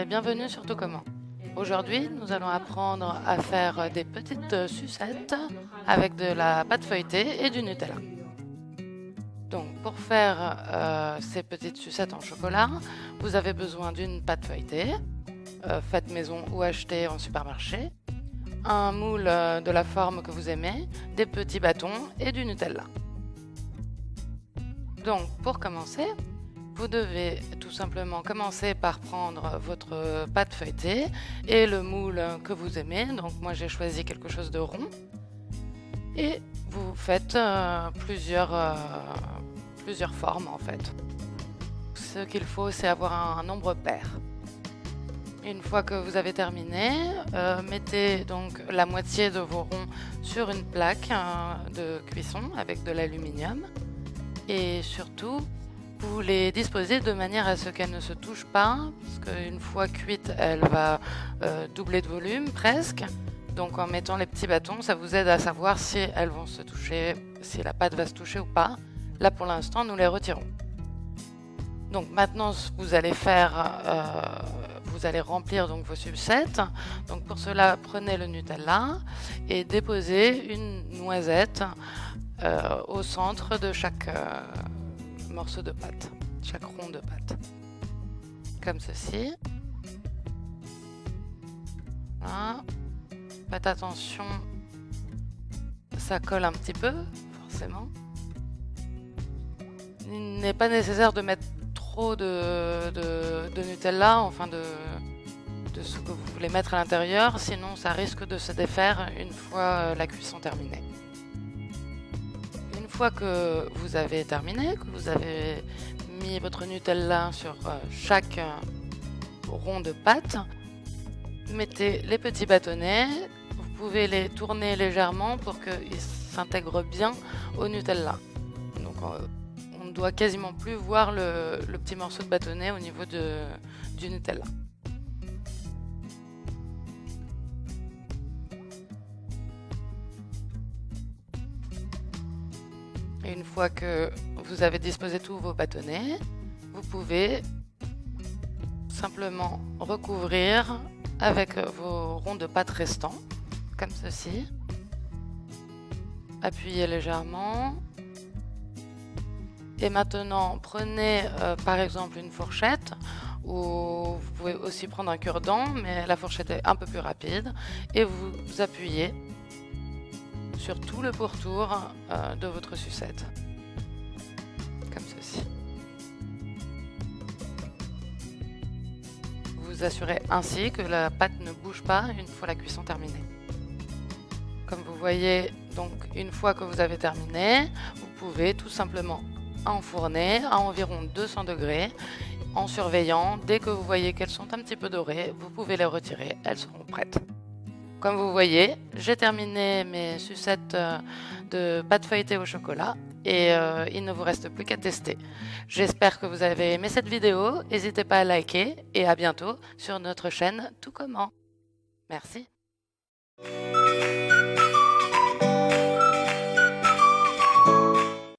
bienvenue sur Tout Comment. Aujourd'hui, nous allons apprendre à faire des petites sucettes avec de la pâte feuilletée et du Nutella. Donc, pour faire ces petites sucettes en chocolat, vous avez besoin d'une pâte feuilletée, faite maison ou achetée en supermarché, un moule de la forme que vous aimez, des petits bâtons et du Nutella. Donc, pour commencer, vous devez tout simplement commencer par prendre votre pâte feuilletée et le moule que vous aimez. Donc moi j'ai choisi quelque chose de rond. Et vous faites plusieurs formes en fait. Ce qu'il faut, c'est avoir un nombre pair. Une fois que vous avez terminé, mettez donc la moitié de vos ronds sur une plaque de cuisson avec de l'aluminium. Et surtout, vous les disposez de manière à ce qu'elles ne se touchent pas, parce qu'une fois cuite, elle va doubler de volume presque. Donc en mettant les petits bâtons, ça vous aide à savoir si elles vont se toucher, si la pâte va se toucher ou pas. Là pour l'instant, nous les retirons. Donc maintenant, vous allez remplir donc vos sucettes. Donc pour cela, prenez le Nutella et déposez une noisette au centre de chaque morceau de pâte, chaque rond de pâte, comme ceci. Voilà. Faites attention, ça colle un petit peu, forcément. Il n'est pas nécessaire de mettre trop de Nutella, enfin de ce que vous voulez mettre à l'intérieur, sinon ça risque de se défaire une fois la cuisson terminée. Une fois que vous avez terminé, que vous avez mis votre Nutella sur chaque rond de pâte, mettez les petits bâtonnets. Vous pouvez les tourner légèrement pour qu'ils s'intègrent bien au Nutella. Donc on ne doit quasiment plus voir le petit morceau de bâtonnet au niveau du Nutella. Et une fois que vous avez disposé tous vos bâtonnets, vous pouvez simplement recouvrir avec vos ronds de pâte restants, comme ceci. Appuyez légèrement. Et maintenant, prenez par exemple une fourchette, ou vous pouvez aussi prendre un cure-dent, mais la fourchette est un peu plus rapide, et vous appuyez sur tout le pourtour de votre sucette, comme ceci. Vous assurez ainsi que la pâte ne bouge pas une fois la cuisson terminée. Comme vous voyez, donc une fois que vous avez terminé, vous pouvez tout simplement enfourner à environ 200 degrés en surveillant. Dès que vous voyez qu'elles sont un petit peu dorées, vous pouvez les retirer, elles seront prêtes. Comme vous voyez, j'ai terminé mes sucettes de pâte feuilletée au chocolat et il ne vous reste plus qu'à tester. J'espère que vous avez aimé cette vidéo. N'hésitez pas à liker et à bientôt sur notre chaîne Tout Comment. Merci.